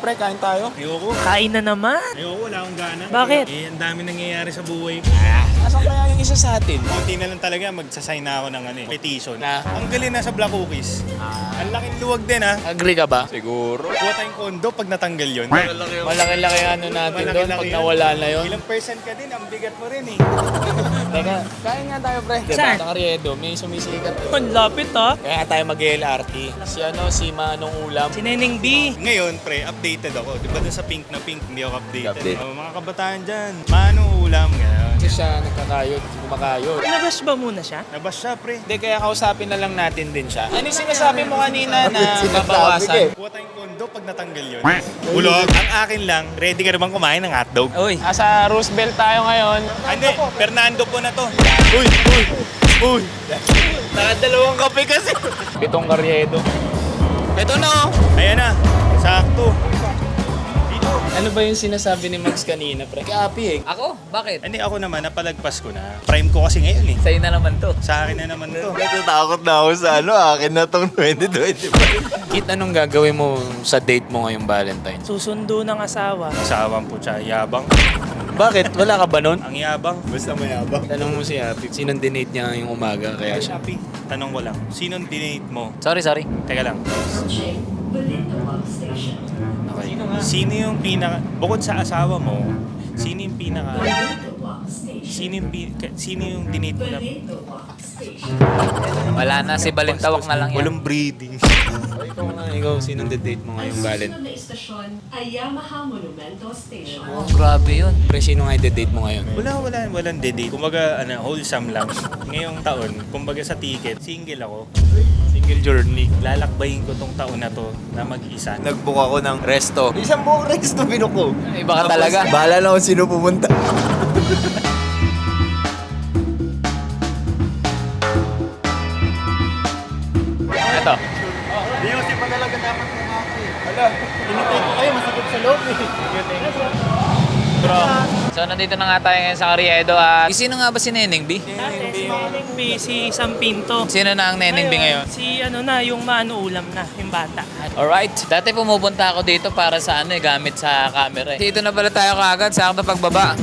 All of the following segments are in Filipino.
pre, kain tayo. Ayoko. Kain na naman. Ayoko, wala akong gana. Bakit? Eh, ang dami nangyayari sa buhay ko. Asan kaya yung isa sa atin? Konti na lang talaga, magsasign na ako ng petition. Na? Ang galing na sa Black Cookies. Ang laking luwag din ha. Agree ka ba? Siguro. Kuha tayong kondo pag natanggal yun. Malaki-laki ano natin doon Malaki-laki pag yun. nawala na yun. Ilang percent ka din, ang bigat mo rin eh. Teka, kain nga tayo pre. Saan? Sa Carriedo, may sumisikat. Ang lapit ha. Kaya tayo mag-LRT. Si Manong Ulam. Si Neneng B. Ngayon, pre, updated ako. Di ba dun sa pink na pink, hindi ako updated. Update. Mga kabataan dyan, manong ulam, gano'n. Kasi siya nagkakayod, kumakayod. Nabas ba muna siya? Nabas siya, pre. Hindi, kaya kausapin na lang natin din siya. Ano yung sinasabi mo kanina na babawasan? Kuha tayong kondo pag natanggal yun. Bulog. Ang akin lang, ready ka naman kumain ng hotdog? Uy. Nasa Roosevelt tayo ngayon. Hindi, Fernando po na to. Uy, uy, uy. Nakadalawang kape kasi. Pitong Carriedo. Ito na oh. Ayan na, sakto. Dito. Ano ba yung sinasabi ni Max kanina, pre? Kapi eh. Ako? Bakit? Hindi, ako naman, napalagpas ko na. Prime ko kasi ngayon eh. Sa'yo na naman to. Sa akin na naman to. Natatakot na ako sa akin na tong 2025. Kit, anong gagawin mo sa date mo ngayong Valentine's? Susundo ng asawa. Asawang po siya, yabang. Bakit? Wala ka ba nun? Ang yabang. Basta mayabang. Tanong mo si Happy, sinong dinate niya ngayong umaga kaya siya? Happy, tanong ko lang, sinong dinate mo? Sorry. Teka lang. Okay. Sino yung pinaka... Bukod sa asawa mo, sino yung pinaka... Sino yung dinate mo na... Wala na, si Balintawak na lang yan. Walang breeding. Ikaw, sinong date mo ngayong Valentine's? Sunod na istasyon ay Yamaha Monumento Station. Oh, grabe yun. Pre, sino nga i-date mo ngayon? Walang date. Kumbaga, wholesome lang. Ngayong taon, kumbaga sa ticket, single ako. Single journey. Lalakbayin ko tong taon na to na mag-isa. Nag-book ako ng resto. Isang buong resto binuk ko. Iba ka talaga. Bahala na kung sino pumunta. Ito. Hindi kasi padalaga dapat ng ako eh. Hala, inintay ko kayo, masakit sa loob eh. Bro. So, nandito na nga tayo ngayon sa Carriedo. Sino nga ba si Neneng B? Si Neneng B, si Sam Pinto. Sino na ang Neneng B ngayon? Si yung maano ulam na, yung bata. Alright. Dati pumupunta ako dito para sa gamit sa camera. Dito na pala tayo kaagad sa akto pagbaba.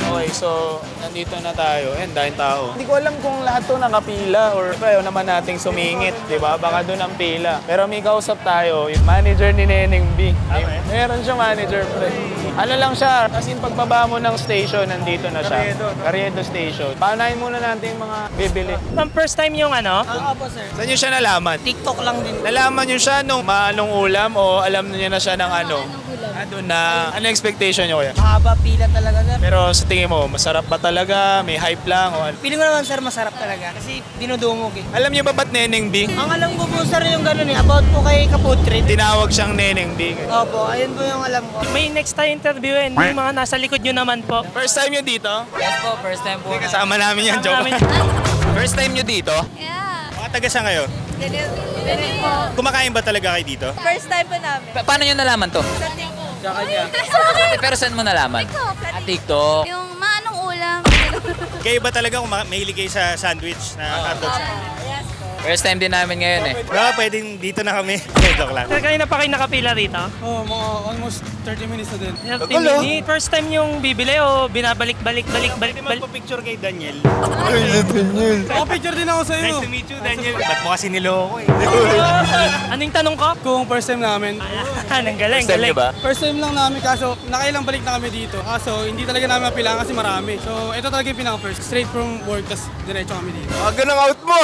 Okay, so nandito na tayo. Ayan, dahil tao. Hindi ko alam kung lahat to nakapila or ayaw naman nating sumingit, di ba? Baka doon ang pila. Pero may kausap tayo, yung manager ni Neneng B. Meron siyang manager, pre. Ano lang siya, kasi yung pagbaba mo ng station, nandito na siya. Carriedo Station. Paunahin muna natin yung mga bibili. Ma'am, first time yung Saan niyo siya nalaman? TikTok lang din. Nalaman niyo siya nung manong ulam o alam niyo na siya ng ano? Doon na, ano expectation niyo kuya? Mahaba pila talaga, sir. Pero sa tingin mo, masarap ba talaga? May hype lang o ano? Feeling ko naman, sir, masarap talaga. Kasi dinudumog eh. Alam niyo ba ba't Neneng B? Ang alam ko po, sir, yung gano'n eh. About po kay Kaputrid. Tinawag siyang Neneng B. Opo, ayun po yung alam ko. May next tayo interviewin. Yung mga nasa likod nyo naman po. First time niyo dito? Yes po, first time po. Kasama namin yan, joke. Namin. First time niyo dito? Yeah. Mga taga saan kayo? Ganun po. Kumakain ba talaga kayo dito? First time po namin. Paano nyo nalaman to? Sa TikTok. Pero saan mo nalaman? TikTok. TikTok. Yung manong ulam. Kayo ba talaga mahilig kayo sa sandwich na hotdog? Yes po. First time din namin ngayon eh. Bro, pwedeng dito na kami. Joke lang. Sir, kanina pa kayo nakapila rito? Oo, mga almost 30 minutes na din. 30 minutes. First time yung bibili o binabalik-balik. Pwede magpa-picture kay Daniel. Ay, natin yun. Picture din ako sa'yo. Nice to meet you, Daniel. Ba't mo kasi niloko eh? Anong tanong ko? Kung first time namin. Ang galing, First time galing. niyo ba? First time lang namin kaso nakailang balik na kami dito. Kaso hindi talaga namin mapilangan kasi marami. So ito talaga yung pinaka-first. Straight from work, tas diretso kami dito. Aga ng out mo.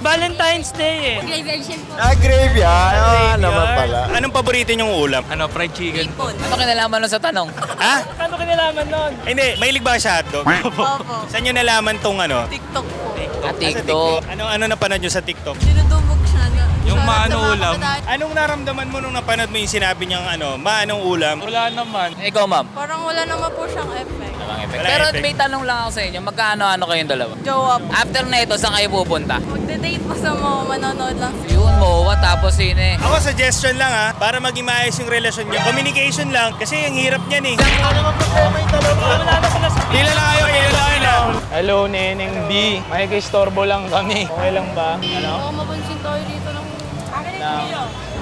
Valentine's Day eh. Graveyard shift po. Graveyard. Ah, naman pala. Anong paborito niyong ulam? Ano, fried chicken? Ano kinalaman nun sa tanong? Ha? Paano ko nalaman nun? Hindi, mahilig ba kayo sa hotdog? Opo. Saan nyo nalaman tong ano? TikTok po. TikTok. Ano napanood nyo sa TikTok? Dinudumog siya na. Yung maano ulam. Anong naramdaman mo nung napanood mo yung sinabi niyang maanong ulam? Wala naman. Ikaw, ma'am. Parang wala naman po siyang effect. Walang effect. Walang Pero effect. may tanong lang ako sa inyo. Magkano-ano kayong dalawa? Jowa po. After na ito, saan kayo pupunta? Magde-date po sa mo, manonood lang. Yun, MOA, tapos sine. Ako, suggestion lang para maging maayos yung relasyon niyo. Communication lang, kasi ang hirap niyan eh. Pila na kayo, pila na kayo. Hello, Neneng B. Makikistorbo lang kami. Okay lang ba? Ano? Baka mapansin tayo dito ng...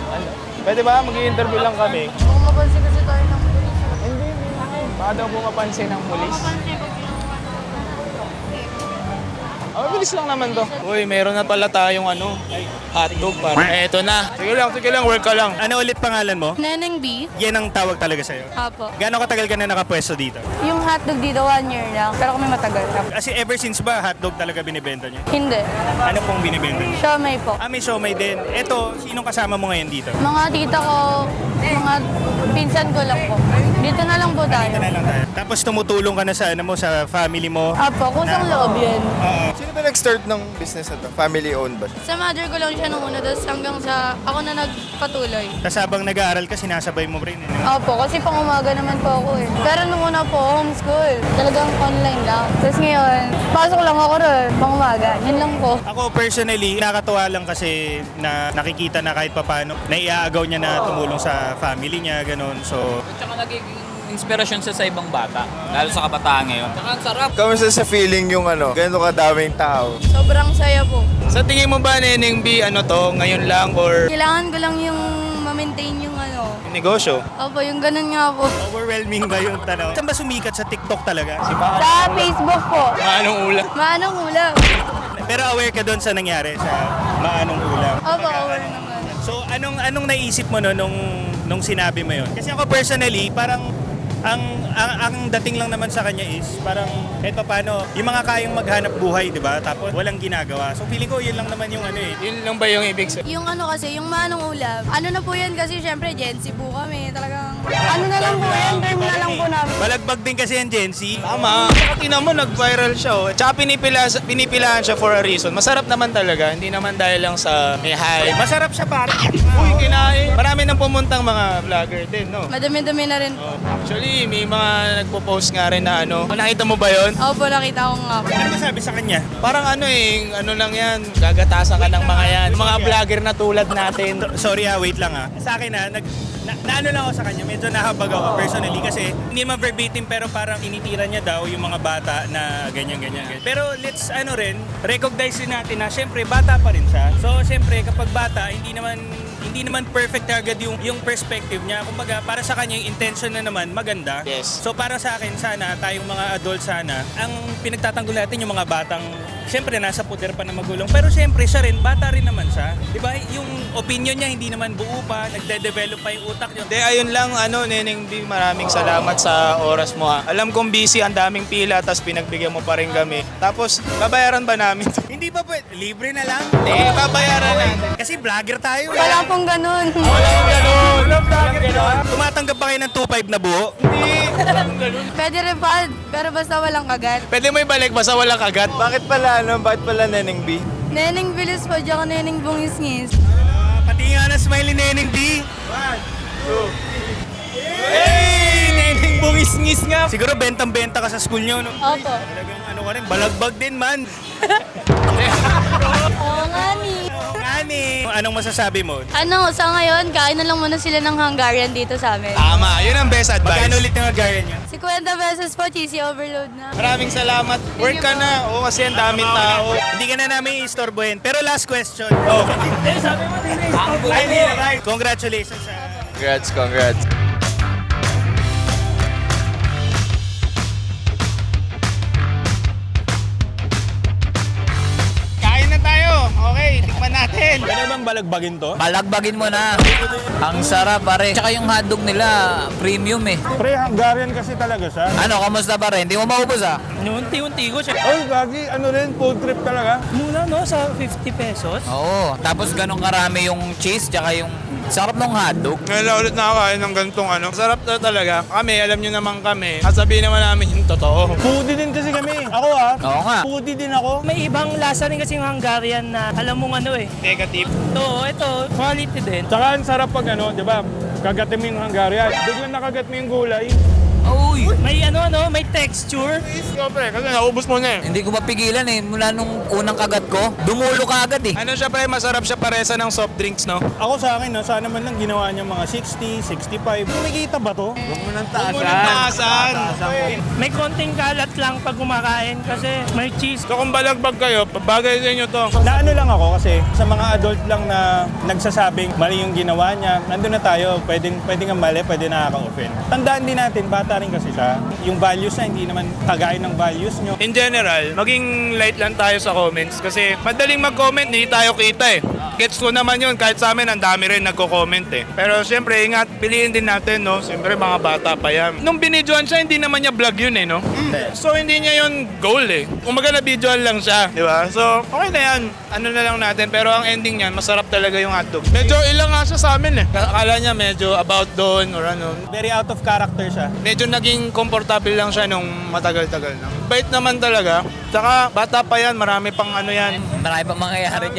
Ano? Pwede ba? Mag-i-interview lang kami. Baka mapansin kasi tayo ng pulis. Baka daw po mapansin ng pulis. Mabilis lang naman to. Uy, meron na pala tayong hotdog para. Eto na. Sige lang, work ka lang. Ano ulit pangalan mo? Neneng B? Yan ang tawag talaga sa'yo. Apo. Gano'ng katagal ka na nakapwesto dito? Yung hotdog dito, 1 year lang. Pero kami matagal na. Kasi ever since ba hotdog talaga binibenta niyo? Hindi. Ano pong binibenta niyo? Siomay po. May siomay din. Eto, sinong kasama mo ngayon dito? Mga tita ko, mga pinsan ko lang po. Dito na lang po tayo. Ito na lang tayo. Tapos tumutulong ka na sa sa family mo. Apo, kusang loob yan. Sino ba nag-start ng business na to? Family-owned ba siya? Sa mother ko lang siya nung una, tapos hanggang sa ako na nagpatuloy. Tapos habang nag-aaral ka, sinasabay mo rin. Opo, kasi pang umaga naman po ako eh. Pero nung una po, homeschool. Talagang online lang. Tapos ngayon, pasok lang ako ron, pang umaga. Yun lang po. Ako personally, nakakatuwa lang kasi na nakikita na kahit papano, naiaagaw niya na tumulong sa family niya, ganun. So, At saka nagiging inspirasyon siya sa ibang bata, lalo sa kabataan ngayon. Tsaka ang sarap. Kamusta sa feeling yung ganito kadaming tao? Sobrang saya po. Sa tingin mo ba, Neneng B, ngayon lang or Kailangan ko lang yung ma-maintain yung negosyo? Opo, yung ganun nga po. overwhelming ba yung tanong? Saan ba sumikat sa TikTok talaga? Sa Facebook po. Anong ulam? Manong ulam. Pero aware ka doon sa nangyari sa Maanong Ulam? Opo, aware naman. So anong naisip mo nung sinabi mo yun? Kasi ako personally, parang ang dating lang naman sa kanya is parang kahit paano, yung mga kayang maghanap buhay, di ba? Tapos walang ginagawa. So feeling ko yun lang naman yung Yun lang ba yung ibig sabihin? Yung kasi, yung manong ulam, na po yan kasi syempre Gen Z po kami. Talagang, na lang po yan, term na lang po namin. Balagbag din kasi yan, Gen Z. Tama. Tingnan mo, nag-viral siya. Tsaka pinipilahan siya for a reason. Masarap naman talaga. Hindi naman dahil lang sa may hype. Masarap siya pare. Uy, kinain. Marami nang pumuntang mga vlogger din, no? Madami-dami na rin po. Actually, may mga nagpo-post nga rin na Nakita mo ba yun? Opo, nakita ko nga po. Ano masabi sa kanya? Parang lang yan. Gagatasan ka ng mga yan. Yung mga vlogger na tulad natin. Sorry wait lang Sa akin naano lang ako sa kanya, medyo nahabag ako personally kasi hindi naman verbatim pero parang initira niya daw yung mga bata na ganyan. Pero let's recognize din natin na syempre bata pa rin siya. So syempre kapag bata, hindi naman perfect agad yung perspective niya. Kumbaga para sa kanya yung intention na naman maganda. Yes. So para sa akin sana tayong mga adult sana ang pinagtatanggol natin yung mga batang syempre nasa puder pa na magulong. Pero syempre siya rin, bata rin naman siya. Di ba? Yung opinion niya hindi naman buo pa, nagde-develop pa yung utak niya. De, ayun lang, Neneng B, maraming salamat sa oras mo ha. Alam kong busy, ang daming pila, tapos pinagbigyan mo pa rin kami. Tapos, babayaran ba namin? Hindi ba pwede? Libre na lang? Hindi, babayaran natin. Kasi vlogger tayo. Wala pong ganun. Walang ganun. Walang vlogger ganun. Tumatanggap ba kayo ng 2.5 na buo? Hindi. Walang ganun. Pwede refund, pero basta walang kagat. Pwede mo ibalik, basta walang kagat. Bakit pala Neneng B? Neneng bilis po, tsaka neneng bungis-ngis. Pati nga na smiley Neneng D. 1, 2, hey! Neneng bungis-ngis nga. Siguro bentang-benta ka sa school nyo, no? Opo. Talagang ka rin, balagbag din man. Oo nga ni. Anong masasabi mo? Sa ngayon, kain na lang muna sila ng Hungarian dito sa amin. Tama, yun ang best advice. Magkano ulit yung agayan nyo? 50 pesos po, cheesy overload na. Maraming salamat. Work ka na. Oo, kasi ang daming tao. Hindi ka na namin istorbohin. Pero last question. Congratulations sa... Congrats. Kain na tayo. Okay, tikman natin. Ano bang balagbagin to? Balagbagin mo na. Ang sarap pare. Tsaka yung hotdog nila, premium eh. Pre, Hungarian kasi talaga siya. Ano, kamusta pare? Hindi mo maubos ah? Unti-unti ko siya. Oh, gagi, food trip talaga. Muna sa 50 pesos. Oo. Tapos ganun karami yung cheese, tsaka yung sarap ng hotdog. Ngayon lang ulit nakakain ng ganitong Sarap na talaga. Kami, alam nyo naman kami. Sasabihin naman namin yung totoo. Foodie din kasi kami. Ako Oo nga. foodie din ako. May ibang lasa rin kasi yung Hungarian na alam mong Negative. ito, quality din. Tsaka ang sarap pag di ba? Kagatin mo yung Hungarian. Biglang nakagat mo yung gulay. Uy, May may texture. Pre, kasi naubos mo na eh. Hindi ko mapigilan eh. Mula nung unang kagat ko, dumulo ka agad eh. Ano siya pre, masarap siya paresa ng soft drinks, no? Ako sa akin, no, sana man lang ginawa niya mga 60, 65. Kumikita ba to? May konting kalat lang pag kumakain kasi may cheese. So kung balagbag kayo, bagay sa inyo to. Naano lang ako kasi sa mga adult lang na nagsasabing mali yung ginawa niya, nandun na tayo, pwedeng nga mali, pwede nakaka-offend. Tandaan din natin, bata rin kasi siya. Yung values na hindi naman kagaya ng values nyo. In general, maging light lang tayo sa comments kasi madaling mag-comment, hindi tayo kita eh. Gets ko naman yun, kahit sa amin, ang dami rin nagko-comment eh. Pero siyempre, ingat, piliin din natin, no? Siyempre, mga bata pa yan. Nung binidyoan siya, hindi naman niya vlog yun eh, no? So, hindi niya yun goal eh. Umaga na videoan lang siya, di ba? So, okay na yan. Ano na lang natin. Pero ang ending niyan, masarap talaga yung hotdog. Medyo ilang nga siya sa amin eh. Akala niya medyo about doon or ano. Very out of character siya. Medyo naging komportable lang siya nung matagal-tagal na. Bait naman talaga. Tsaka bata pa yan, marami pang ano yan. Marami pang mangyayari dyan.